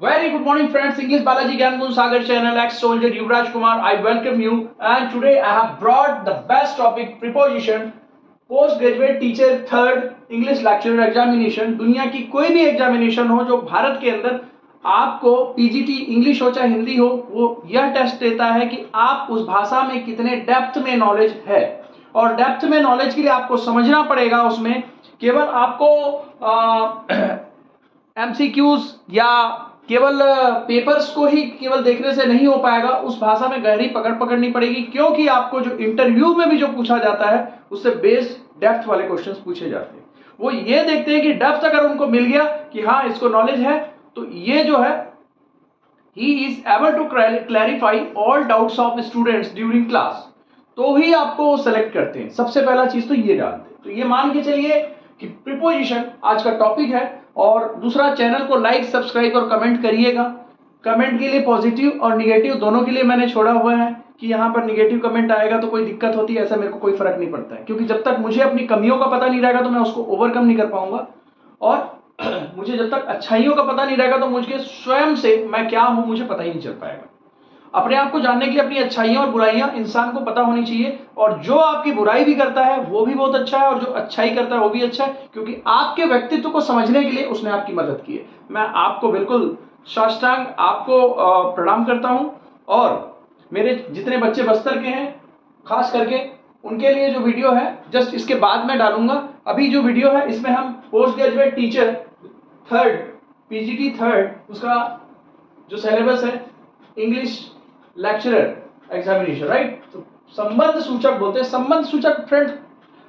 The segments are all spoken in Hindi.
Very good morning, friends. English Balaji Gyangun Sagar channel, ex-soldier Yuvraj Kumar. I welcome you. And today I have brought the best topic, preposition, postgraduate teacher third English lecturer examination. दुनिया की कोई भी एग्जामिनेशन हो जो भारत के अंदर आपको पीजीटी इंग्लिश हो चाहे हिंदी हो, वो यह टेस्ट देता है कि आप उस भाषा में कितने डेप्थ में नॉलेज है। और डेप्थ में नॉलेज के लिए आपको समझना पड़ेगा, उसमें केवल आपको एमसीक्यूज या केवल पेपर्स को ही केवल देखने से नहीं हो पाएगा। उस भाषा में गहरी पकड़ पकड़नी पड़ेगी, क्योंकि आपको जो इंटरव्यू में भी जो पूछा जाता है उससे बेस्ड डेप्थ वाले क्वेश्चंस पूछे जाते हैं। वो ये देखते हैं कि डेप्थ अगर उनको मिल गया कि हाँ इसको नॉलेज है, तो ये जो है he is able to clarify all doubts of students during class, तो ही आपको सेलेक्ट करते हैं। सबसे पहला चीज तो ये जानते हैं। तो ये मान के चलिए कि प्रीपोजिशन आज का टॉपिक है। और दूसरा, चैनल को लाइक सब्सक्राइब और कमेंट करिएगा। कमेंट के लिए पॉजिटिव और निगेटिव दोनों के लिए मैंने छोड़ा हुआ है कि यहाँ पर निगेटिव कमेंट आएगा तो कोई दिक्कत होती है, ऐसा मेरे को कोई फर्क नहीं पड़ता है, क्योंकि जब तक मुझे अपनी कमियों का पता नहीं रहेगा तो मैं उसको ओवरकम नहीं कर पाऊंगा। और मुझे जब तक अच्छाइयों का पता नहीं रहेगा तो मुझे स्वयं से मैं क्या हूं मुझे पता ही नहीं चल पाएगा। अपने आप को जानने के लिए अपनी अच्छाइयां और बुराइयां इंसान को पता होनी चाहिए। और जो आपकी बुराई भी करता है वो भी बहुत अच्छा है, और जो अच्छाई करता है वो भी अच्छा है, क्योंकि आपके व्यक्तित्व को समझने के लिए उसने आपकी मदद की है। मैं आपको बिल्कुल साष्टांग आपको प्रणाम करता हूं। और मेरे जितने बच्चे बस्तर के हैं खास करके उनके लिए जो वीडियो है जस्ट इसके बाद में डालूंगा। अभी जो वीडियो है इसमें हम post graduate teacher third PGT third उसका जो सिलेबस है इंग्लिश लेक्चरर एग्जामिनेशन, राइट। तो संबंध सूचक बोलते हैं। संबंध सूचक फ्रेंड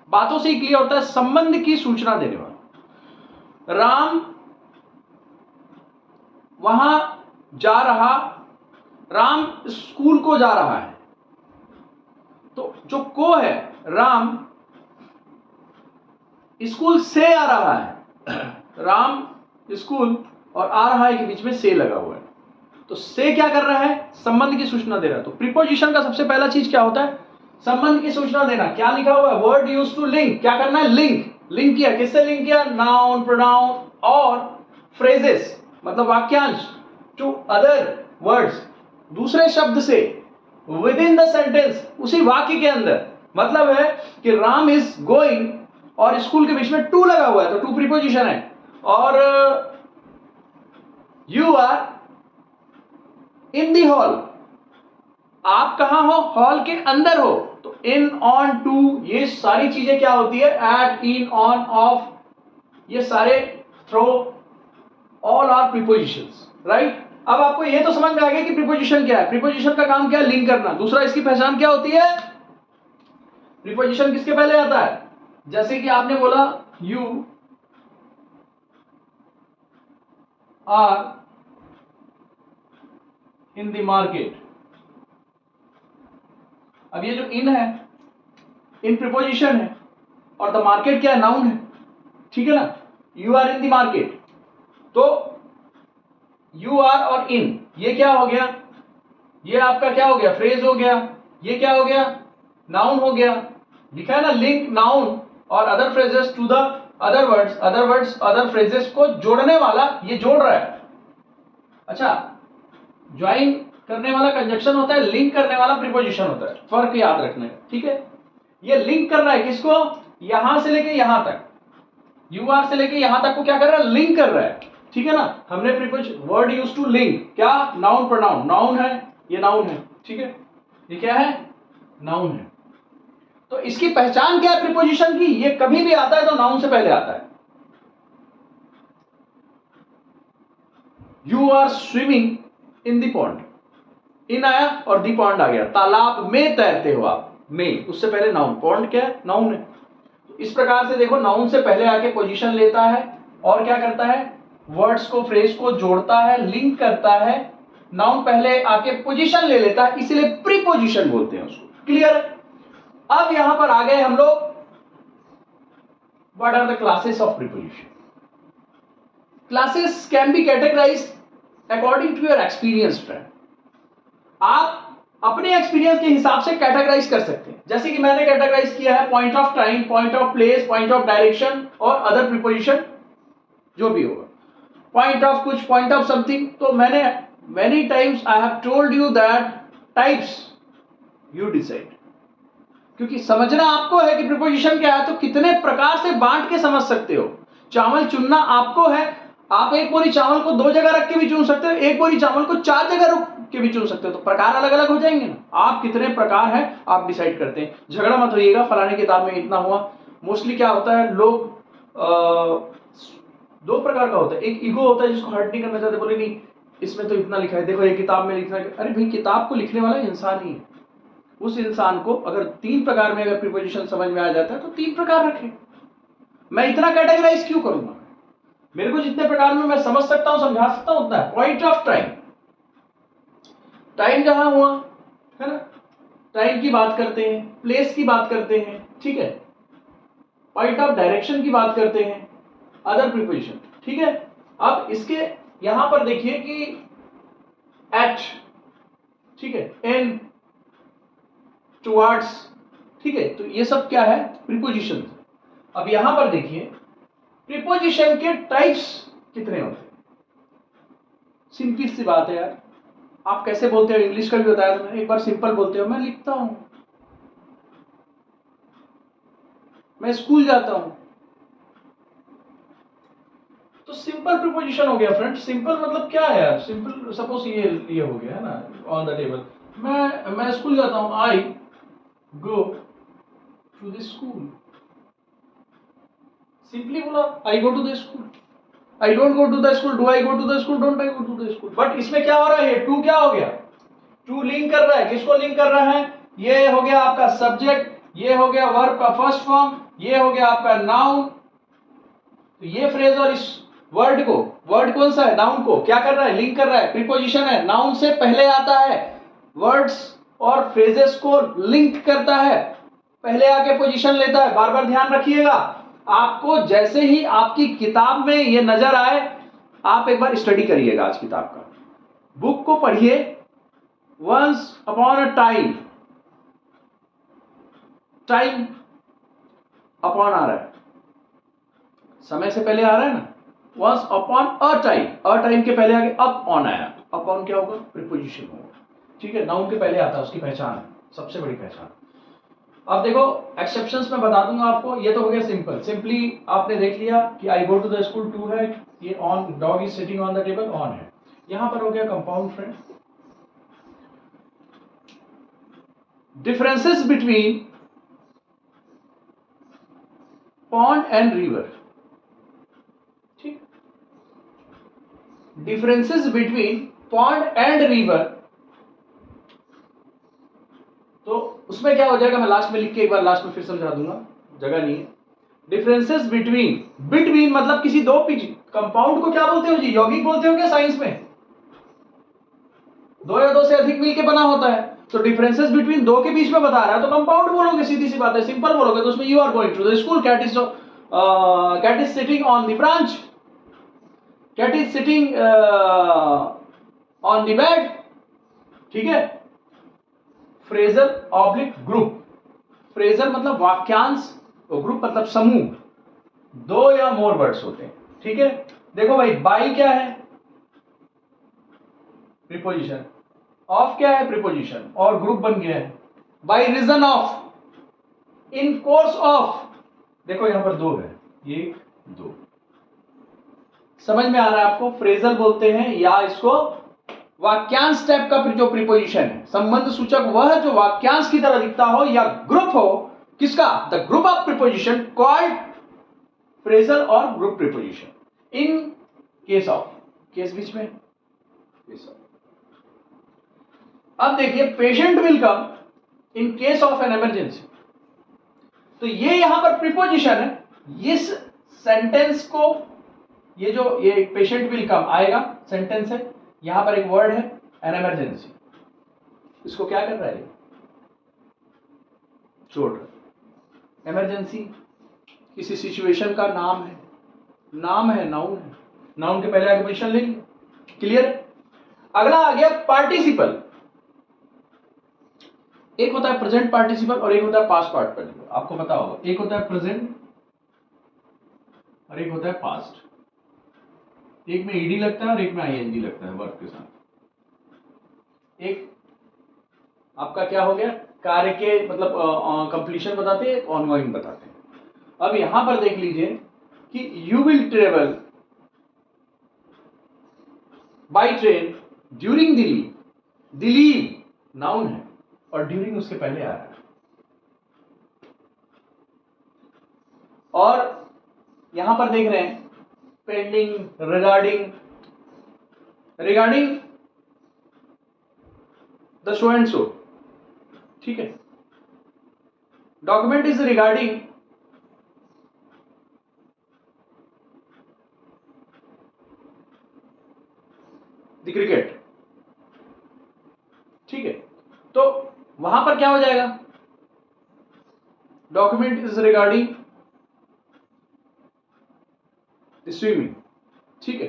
बातों से ही क्लियर होता है, संबंध की सूचना देने वाला। राम वहां जा रहा, राम स्कूल को जा रहा है। तो जो को है, राम स्कूल से आ रहा है। राम स्कूल और आ रहा है के बीच में से लगा हुआ है। तो से क्या कर रहा है? संबंध की सूचना दे रहा है। तो प्रीपोजिशन का सबसे पहला चीज क्या होता है? संबंध की सूचना देना। क्या लिखा हुआ है? Word use to link. क्या करना है? लिंक। लिंक किया, किससे लिंक किया? नाउन, प्रोनाउन और फ्रेजेस मतलब वाक्यांश टू अदर वर्ड्स, दूसरे शब्द से, विद इन द सेंटेंस, उसी वाक्य के अंदर। मतलब है कि राम इज गोइंग और स्कूल के बीच में टू लगा हुआ है, तो टू प्रीपोजिशन है। और you are in the hall, आप कहां हो? हॉल के अंदर हो। तो इन, ऑन, टू, ये सारी चीजें क्या होती है? एट, इन, ऑन, ऑफ, ये सारे, through, all are prepositions, right. अब आपको ये तो समझ में आ गया कि प्रीपोजिशन क्या है। प्रीपोजिशन का काम क्या है? लिंक करना। दूसरा, इसकी पहचान क्या होती है? प्रीपोजिशन किसके पहले आता है? जैसे कि आपने बोला you are in the market. अब ये जो इन है, इन प्रीपोजिशन है, और द मार्केट क्या है? नाउन है, ठीक है ना। You are in the market, तो यू आर और इन ये क्या हो गया? ये आपका क्या हो गया? फ्रेज हो गया। ये क्या हो गया? नाउन हो गया। लिखा है ना, लिंक नाउन और other phrases to the other words, other words other phrases को जोड़ने वाला, ये जोड़ रहा है। अच्छा, ज्वाइन करने वाला कंजक्शन होता है, लिंक करने वाला प्रीपोजिशन होता है। फर्क याद रखना है, ठीक है। ये लिंक कर रहा है किसको? यहां से लेके यहां तक, यू आर से लेके यहां तक को क्या कर रहा है? लिंक कर रहा है, ठीक है ना। हमने preposition word use to link, क्या? Noun, pronoun. नाउन है, ये नाउन है, ठीक है। ये क्या है? नाउन है। तो इसकी पहचान क्या है प्रीपोजिशन की? ये कभी भी आता है तो नाउन से पहले आता है। You are swimming in the pond, in आया और दी पॉन्ड आ गया। तालाब में तैरते हो आप, में, उससे पहले नाउन। पॉन्ड क्या है? नाउन है। तो इस प्रकार से देखो, नाउन से पहले आके पोजीशन लेता है और क्या करता है? वर्ड्स को, फ्रेज को जोड़ता है, लिंक करता है। नाउन पहले आके पोजीशन ले लेता है, इसीलिए प्रीपोजिशन बोलते हैं उसको। क्लियर? अब यहां पर आ गए हम लोग, what are the classes of preposition. Classes can be categorized according to your experience friend. आप अपने एक्सपीरियंस के हिसाब से कैटेगराइज कर सकते हैं। जैसे कि मैंने कैटेगराइज किया है point of time, point of place, point of direction और अदर प्रीपोजिशन जो भी होगा। पॉइंट ऑफ कुछ, पॉइंट ऑफ समथिंग। तो मैंने many times I have told you that types you decide, क्योंकि समझना आपको है कि प्रीपोजिशन क्या है, तो कितने प्रकार से बांट के समझ सकते हो। चावल चुनना आपको है, आप एक बोरी चावल को 2 जगह रख के भी चुन सकते हो, एक बोरी चावल को 4 जगह रख के भी चुन सकते हो, तो प्रकार अलग अलग हो जाएंगे ना। आप कितने प्रकार हैं आप डिसाइड करते हैं। झगड़ा मत होइएगा फलाने किताब में इतना हुआ। मोस्टली क्या होता है, लोग 2 प्रकार का होता है। एक ईगो होता है जिसको हर्ट नहीं करना चाहते, बोले नहीं इसमें तो इतना लिखा है, देखो ये किताब में लिखना है। अरे भाई किताब को लिखने वाला इंसान ही है, उस इंसान को अगर 3 प्रकार में अगर प्रीपोजिशन समझ में आ जाता है तो 3 प्रकार रखें। मैं इतना कैटेगराइज क्यों करूंगा, मेरे को जितने प्रकार में मैं समझ सकता हूं समझा सकता हूं उतना है। पॉइंट ऑफ टाइम, टाइम जहां हुआ है ना, टाइम की बात करते हैं, प्लेस की बात करते हैं, ठीक है। पॉइंट ऑफ डायरेक्शन की बात करते हैं, अदर प्रीपोजिशन, ठीक है। अब इसके यहां पर देखिए कि एट, ठीक है, इन, टुवर्ड्स, ठीक है, तो ये सब क्या है, प्रीपोजिशन। अब यहां पर देखिए प्रीपोजिशन के टाइप्स कितने होते हैं। सिंपल सी बात है यार, आप कैसे बोलते हो, इंग्लिश का भी बताया था मैंने, एक बार सिंपल बोलते हो, मैं लिखता हूं, मैं स्कूल जाता हूं, तो सिंपल प्रीपोजिशन हो गया फ्रेंड। सिंपल मतलब क्या है यार, सिंपल सपोज ये हो गया है ना, ऑन द टेबल, मैं स्कूल जाता हूं, I go to the school. Simply बोला I go to the school. I don't go to the school, do I go to the school, don't I go to the school. But इसमें क्या हो रहा है, टू क्या हो गया, टू लिंक कर रहा है, किसको लिंक कर रहा है, ये हो गया आपका सब्जेक्ट, ये हो गया वर्ब का फर्स्ट फॉर्म, ये हो गया आपका नाउन। तो ये फ्रेज और इस वर्ड को, वर्ड कौन सा है, नाउन को क्या कर रहा है, लिंक कर रहा है, प्रीपोजिशन है, नाउन से पहले आता है, वर्ड्स और फ्रेजेस को लिंक करता है, पहले आके पोजीशन लेता है। बार बार ध्यान रखिएगा, आपको जैसे ही आपकी किताब में ये नजर आए, आप एक बार स्टडी करिएगा आज किताब का, बुक को पढ़िए। Once upon a time, time upon आ रहा है, समय से पहले आ रहा है ना, once upon a time, a time के पहले आगे अप ऑन आया, अपॉन क्या होगा, प्रीपोजिशन होगा, ठीक है। नाउन के पहले आता है, उसकी पहचान है, सबसे बड़ी पहचान। अब देखो एक्सेप्शंस मैं बता दूंगा आपको। ये तो हो गया सिंपल, सिंपली आपने देख लिया कि I go to the school, to है, ये on, dog is sitting on the table, on है। यहां पर हो गया compound friend. Differences between pond and river, ठीक, differences between pond and river, तो उसमें क्या हो जाएगा, मैं लास्ट में लिख के एक बार लास्ट में फिर समझा दूंगा, जगह नहीं है। डिफरेंसेस बिटवीन, बिटवीन मतलब किसी दो पीछे, कंपाउंड को क्या बोलते हो जी, यौगिक बोलते हो क्या साइंस में, 2 या 2 से अधिक मिलके बना होता है। तो डिफरेंसेस बिटवीन 2 के बीच में बता रहा है तो कंपाउंड बोलोगे, सीधी सी बात है, सिंपल बोलोगे तो उसमें you are going to the school, cat is sitting on the branch, cat is sitting on the bed, ठीक है। फ्रेजल ऑब्लिक ग्रुप, फ्रेजल मतलब वाक्यांश और ग्रुप मतलब समूह, 2 या मोर वर्ड्स होते हैं, ठीक है। देखो भाई, बाई क्या है, प्रीपोजिशन, ऑफ क्या है, प्रीपोजिशन, और ग्रुप बन गया है by reason of, in course of. देखो यहां पर 2 है, ये 2, समझ में आ रहा है आपको। फ्रेजल बोलते हैं या इसको वाक्यांश टाइप का जो प्रीपोजिशन है, संबंध सूचक वह जो वाक्यांश की तरह दिखता हो, या ग्रुप हो किसका, the group of preposition called phrasal और group preposition. In case of, case बीच में, केस ऑफ। अब देखिए patient will come in case of an emergency, तो ये यहां पर प्रीपोजिशन है। इस सेंटेंस को, ये पेशेंट विल कम आएगा, सेंटेंस है, यहां पर एक वर्ड है एन इमरजेंसी, इसको क्या कर रहा है, छोड़ रहा। इमरजेंसी किसी सिचुएशन का नाम है, नाम है, नाउन है, नाउन के पहले आगे पोजीशन लेंगे, क्लियर। अगला आ गया पार्टिसिपल। एक होता है प्रेजेंट पार्टिसिपल और एक होता है पास्ट पार्टिसिपल, आपको पता होगा, एक होता है प्रेजेंट और एक होता है पास्ट। एक में ईडी लगता है और एक में आईएनजी लगता है वर्ब के साथ। एक आपका क्या हो गया, कार्य के मतलब कंप्लीशन बताते हैं, ऑनगोइंग बताते हैं। अब यहां पर देख लीजिए कि you will travel by train during the leave. The leave noun है और ड्यूरिंग उसके पहले आ रहा है। और यहां पर देख रहे हैं pending, regarding, regarding the show and show, ठीक है। Document is regarding the cricket, ठीक है। तो वहां पर क्या हो जाएगा, document is regarding the swimming, ठीक है।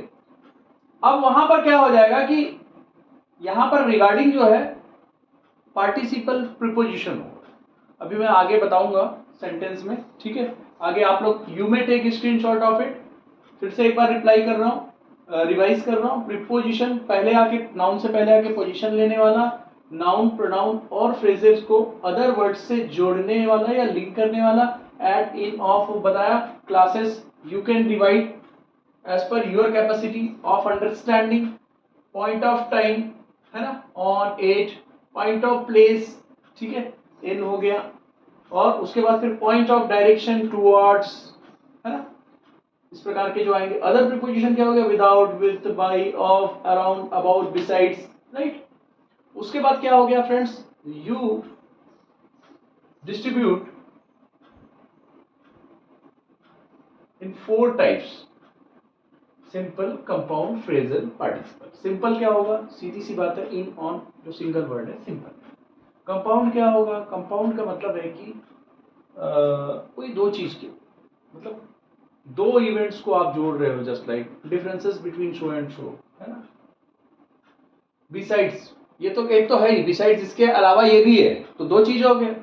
अब वहां पर क्या हो जाएगा कि यहां पर रिगार्डिंग जो है पार्टिसिपल प्रीपोजिशन होगा। अभी मैं आगे बताऊंगा सेंटेंस में, ठीक है। आगे आप लोग यू में टेक स्क्रीनशॉट ऑफ इट। फिर से एक बार रिप्लाई कर रहा हूं, रिवाइज कर रहा हूं। प्रीपोजिशन पहले आके, नाउन से पहले आके पोजीशन लेने वाला, नाउन, प्रोनाउन और फ्रेजेस को अदर वर्ड से जोड़ने वाला या लिंक करने वाला। एट, इन, ऑफ बताया। Classes you can divide as per your capacity of understanding. Point of time है ना, on, at. Point of place, ठीक है, इन हो गया। और उसके बाद फिर पॉइंट ऑफ डायरेक्शन, टुवर्ड्स, है ना। इस प्रकार के जो आएंगे। अदर प्रीपोजिशन क्या हो गया, without, with, by, of, around, about, besides, right. उसके बाद क्या हो गया friends, you distribute in 4 types, simple, compound, phrasal, participle. Simple क्या होगा, सीधी सी बात है, इन, ऑन, जो सिंगल वर्ड है सिंपल। कंपाउंड क्या होगा, कंपाउंड का मतलब है कि कोई दो चीज के मतलब दो इवेंट्स को आप जोड़ रहे हो, just like differences between show and show, है ना। बिसाइड्स, ये तो एक तो है ही, बिसाइड्स इसके अलावा ये भी है, तो दो चीज हो गए।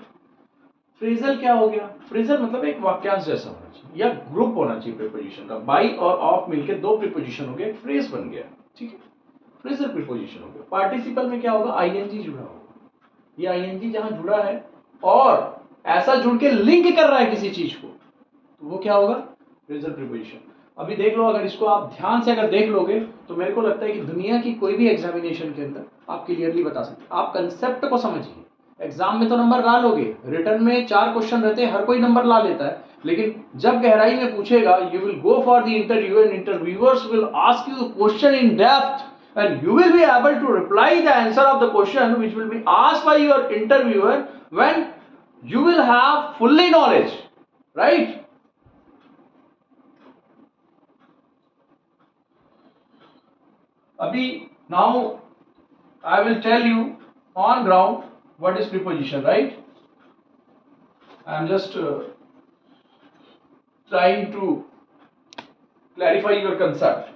फ्रेजल क्या हो गया, फ्रेजल मतलब एक वाक्यांश जैसा होना चाहिए या ग्रुप होना चाहिए प्रीपोजिशन का। बाई और ऑफ मिलके दो प्रीपोजिशन हो गए, एक फ्रेज बन गया, ठीक है। फ्रेजल प्रीपोजिशन हो गया। पार्टिसिपल में क्या होगा, आईएनजी जुड़ा होगा। ये आईएनजी जहां जुड़ा है और ऐसा जुड़ के लिंक कर रहा है किसी चीज को, तो वो क्या होगा, फ्रेजल प्रीपोजिशन। अभी देख लो, अगर इसको आप ध्यान से अगर देख लोगे तो मेरे को लगता है कि दुनिया की कोई भी एग्जामिनेशन के अंदर आप क्लियरली बता सकते। आप कंसेप्ट को समझिए। एग्जाम में तो नंबर ला लोगे, रिटर्न में 4 क्वेश्चन रहते हैं, हर कोई नंबर ला लेता है, लेकिन जब गहराई में पूछेगा, you will go for the interview and interviewers will ask you question in depth and you will be able to reply the answer of the question which will be asked by your interviewer when you will have fully knowledge, right? Abhi, now I will tell you on ground what is preposition, right? I am just trying to clarify your concept.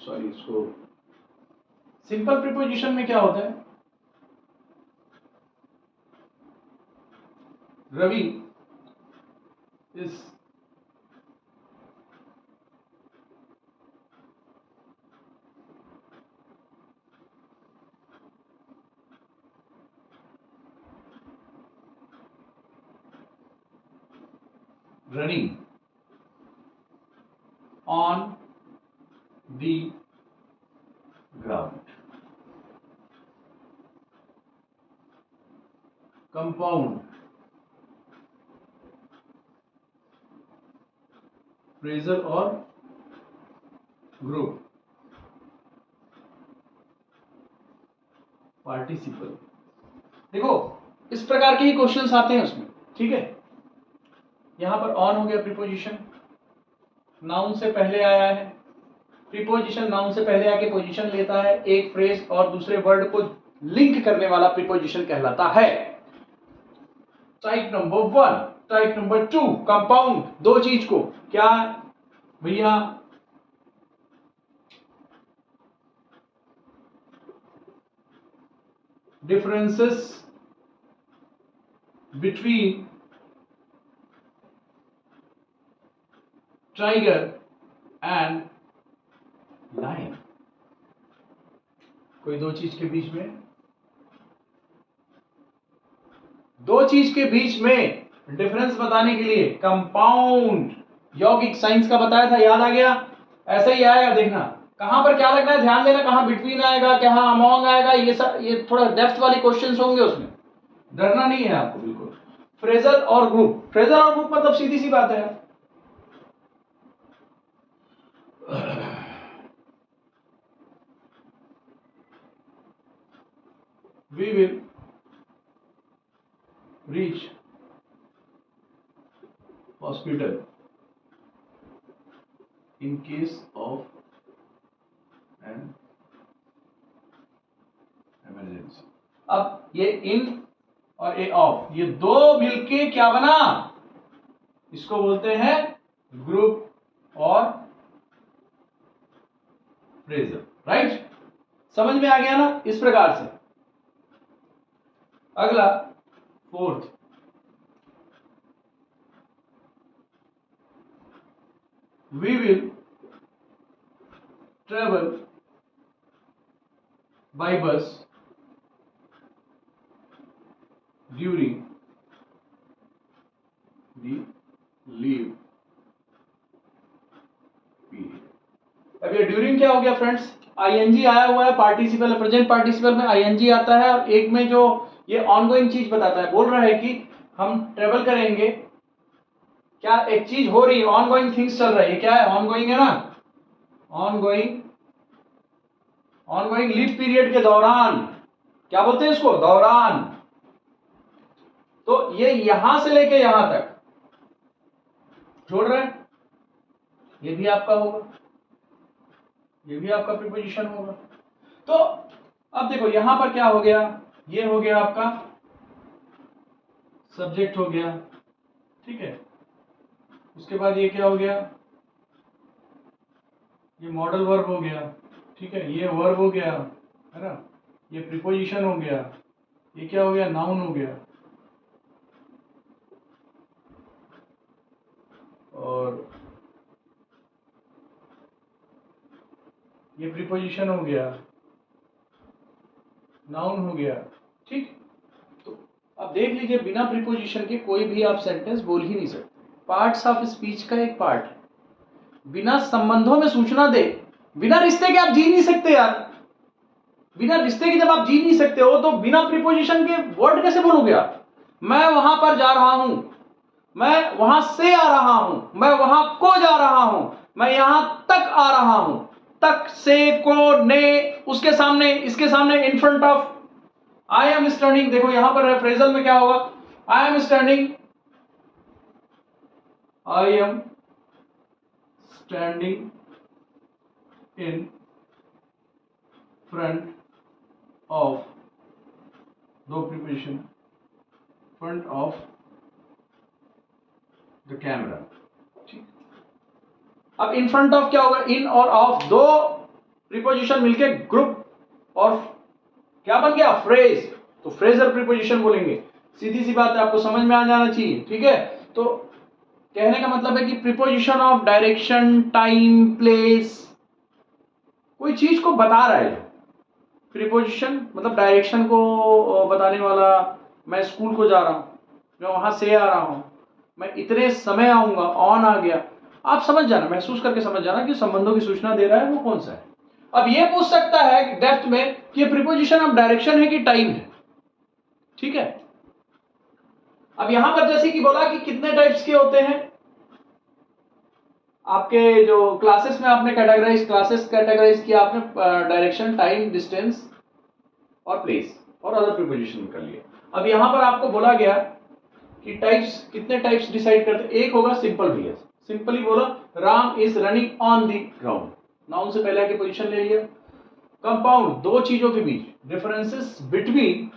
Sorry, इसको सिंपल प्रीपोजिशन में क्या होता है, Ravi is running on the ground. Compound, phrasal और group, पार्टिसिपल। देखो इस प्रकार के ही क्वेश्चंस आते हैं उसमें, ठीक है। यहां पर ऑन हो गया प्रीपोजिशन, नाउन से पहले आया है। प्रीपोजिशन नाउन से पहले आके पोजीशन लेता है, एक फ्रेज और दूसरे वर्ड को लिंक करने वाला प्रीपोजिशन कहलाता है। Type number 1। Type number 2, compound, दो चीज को, क्या भैया, differences between tiger and line. कोई दो चीज के बीच में, दो चीज के बीच में डिफरेंस बताने के लिए कंपाउंड, यौगिक साइंस का बताया था, याद आ गया? ऐसे ही आएगा, देखना कहां पर क्या लगना है, ध्यान देना, कहां बिटवीन आएगा, कहां अमोंग आएगा, ये सब, ये थोड़ा डेप्थ वाले क्वेश्चंस होंगे, उसमें डरना नहीं है आपको बिल्कुल। फ्रेजल और ग्रुप, फ्रेजल और ग्रुप मतलब सीधी सी बात है, we will reach hospital in case of an emergency। अब ये इन और ए ऑफ, ये दो मिलके क्या बना, इसको बोलते हैं ग्रुप और फ्रेजल, राइट? समझ में आ गया ना? इस प्रकार से। अगला fourth, we will travel by bus during the leave period। अब ये ड्यूरिंग क्या हो गया फ्रेंड्स? आईएनजी आया हुआ है, पार्टिसिपल, प्रेजेंट पार्टिसिपल में आईएनजी आता है, और एक में जो ये ऑनगोइंग चीज बताता है, बोल रहा है कि हम ट्रेवल करेंगे, क्या एक चीज हो रही है, ऑनगोइंग थिंग्स चल रही है, क्या है? ऑनगोइंग है ना, ऑनगोइंग, ऑनगोइंग लीव पीरियड के दौरान, क्या बोलते हैं इसको? दौरान। तो ये यहां से लेके यहां तक जोड़ रहे हैं, ये भी आपका होगा, ये भी आपका प्रीपोजिशन होगा। तो अब देखो यहां पर क्या हो गया, ये हो गया आपका सब्जेक्ट हो गया, ठीक है। उसके बाद ये क्या हो गया, ये मॉडल वर्ब हो गया, ठीक है, ये वर्ब हो गया, है ना, ये प्रीपोजिशन हो गया, ये क्या हो गया, नाउन हो गया, और ये प्रीपोजिशन हो गया, नाउन हो गया, ठीक। तो अब देख लीजिए, बिना प्रीपोजिशन के कोई भी आप सेंटेंस बोल ही नहीं सकते। पार्ट्स ऑफ स्पीच का एक पार्ट है, बिना संबंधों में सूचना दे, बिना रिश्ते के आप जी नहीं सकते यार। बिना रिश्ते के जब आप जी नहीं सकते हो, तो बिना प्रीपोजिशन के वर्ड कैसे बोलोगे आप? मैं वहां पर जा रहा हूं, मैं वहां से आ रहा हूं, मैं वहां को जा रहा हूं, मैं यहां तक आ रहा हूं, तक, से, को, ने, उसके सामने, इसके सामने, in front of, I am standing. देखो यहां पर फ्रेजल में क्या होगा, I am standing, I am standing in front of, दो preposition, front of the camera, ठीक। अब इन फ्रंट ऑफ क्या होगा, इन और ऑफ, दो प्रीपोजिशन मिलके ग्रुप और क्या बन गया, फ्रेज। तो फ्रेजल प्रीपोजिशन बोलेंगे, सीधी सी बात है, आपको समझ में आ जाना चाहिए, ठीक है। तो कहने का मतलब है कि preposition of direction, time, place, कोई चीज को बता रहा है। प्रीपोजिशन मतलब डायरेक्शन को बताने वाला, मैं स्कूल को जा रहा हूं, मैं वहां से आ रहा हूं, मैं इतने समय आऊंगा, ऑन आ गया। आप समझ जाना, महसूस करके समझ जाना कि संबंधों की सूचना दे रहा है वो कौन सा है। अब ये पूछ सकता है डेप्थ में कि ये प्रीपोजिशन ऑफ डायरेक्शन है कि टाइम है, ठीक है। अब यहां पर जैसे कि बोला कि कितने टाइप्स के होते हैं, आपके जो क्लासेस में आपने कैटेगराइज किया आपने, डायरेक्शन, टाइम, डिस्टेंस और प्लेस और अदर प्रीपोजिशन कर लिया। अब यहां पर आपको बोला गया कि टाइप्स, कितने टाइप्स डिसाइड करते, एक होगा सिंपल भैया, सिंपली बोला, Ram is running on the ground, noun से पहले आके पोजीशन ले लिया। कंपाउंड, दो चीजों के बीच, differences between,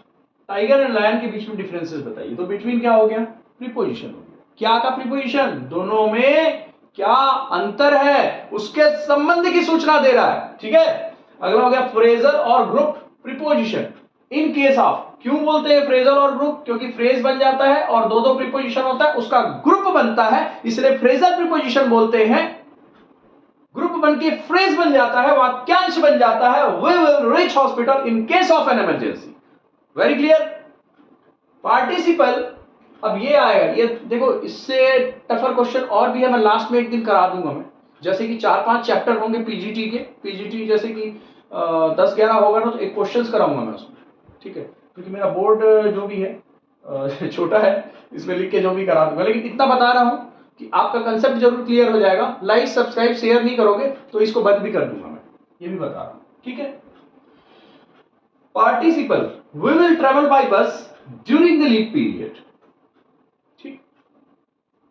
tiger and lion के बीच में डिफरेंसेस बताइए, तो बिटवीन क्या हो गया, प्रीपोजिशन हो गया। क्या का प्रीपोजिशन, दोनों में क्या अंतर है उसके संबंध की सूचना दे रहा है, ठीक है। अगला हो गया फ्रेजल और group preposition, in case of, क्यों बोलते हैं फ्रेजल और ग्रुप, क्योंकि फ्रेज बन जाता है और दो दो प्रीपोजिशन होता है, उसका ग्रुप बनता है, इसलिए फ्रेजल प्रीपोजिशन बोलते हैं, ग्रुप बन के फ्रेज बन जाता है, वाक्यांश बन जाता है, we will reach hospital in case of an emergency. Very clear. Participle, अब ये आएगा, ये देखो इससे टफर क्वेश्चन और भी है, मैं लास्ट में एक दिन करा दूंगा मैं, जैसे कि 4-5 चैप्टर होंगे पीजीटी के, पीजीटी जैसे कि 10-11 होगा ना, तो एक क्वेश्चंस कराऊंगा मैं उसमें, ठीक है, क्योंकि मेरा बोर्ड जो भी है छोटा है, इसमें लिख के जो भी करा दूंगा, लेकिन इतना बता रहा हूं कि आपका कंसेप्ट जरूर क्लियर हो जाएगा। लाइक सब्सक्राइब शेयर नहीं करोगे तो इसको बंद भी कर दूंगा मैं, ये भी बता रहा हूं, ठीक है। Participle, we will travel by bus during the leave period, ठीक।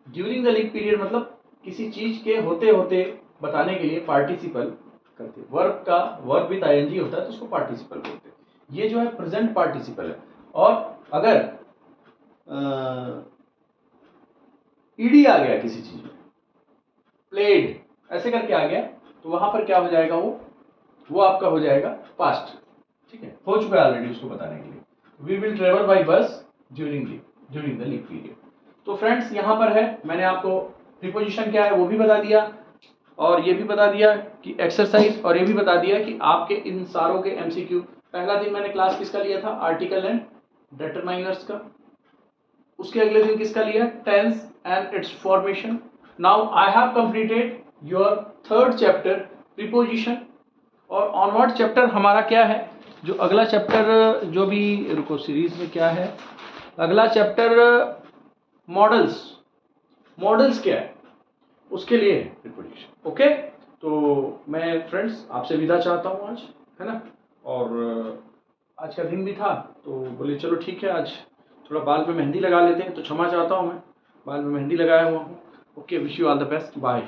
ड्यूरिंग द लीव पीरियड मतलब किसी चीज के होते होते बताने के लिए पार्टिसिपल करते, वर्ब का वर्ब विद आईएनजी होता है तो उसको पार्टिसिपल बोलते हैं। ये जो है प्रेजेंट पार्टिसिपल है, और अगर ईडी आ गया किसी चीज में, प्लेड ऐसे करके आ गया, तो वहां पर क्या हो जाएगा, वो आपका हो जाएगा पास्ट, ठीक है, हो चुका है ऑलरेडी, उसको बताने के लिए। We will travel by bus during the leave period. तो फ्रेंड्स यहां पर है, मैंने आपको प्रीपोजिशन क्या है वो भी बता दिया, और ये भी बता दिया कि एक्सरसाइज, और ये भी बता दिया कि आपके इन सारों के एमसीक्यू। पहला दिन मैंने क्लास किसका लिया था, आर्टिकल एंड डिटरमाइनर्स का। उसके अगले दिन किसका लिया, tense and its formation. Now I have completed your third chapter preposition, और ऑनवर्ड चैप्टर हमारा क्या है, जो अगला चैप्टर जो भी, रुको सीरीज में क्या है, अगला चैप्टर मॉडल्स। मॉडल्स क्या है, उसके लिए है प्रीपोजिशन। ओके, तो मैं फ्रेंड्स आपसे विदा चाहता हूँ आज, है ना, और आज का दिन भी था तो बोले चलो ठीक है, आज थोड़ा बाल में मेहंदी लगा लेते हैं, तो क्षमा चाहता हूँ, मैं बाल में मेहंदी लगाया हुआ हूँ। Okay, wish you all the best, bye.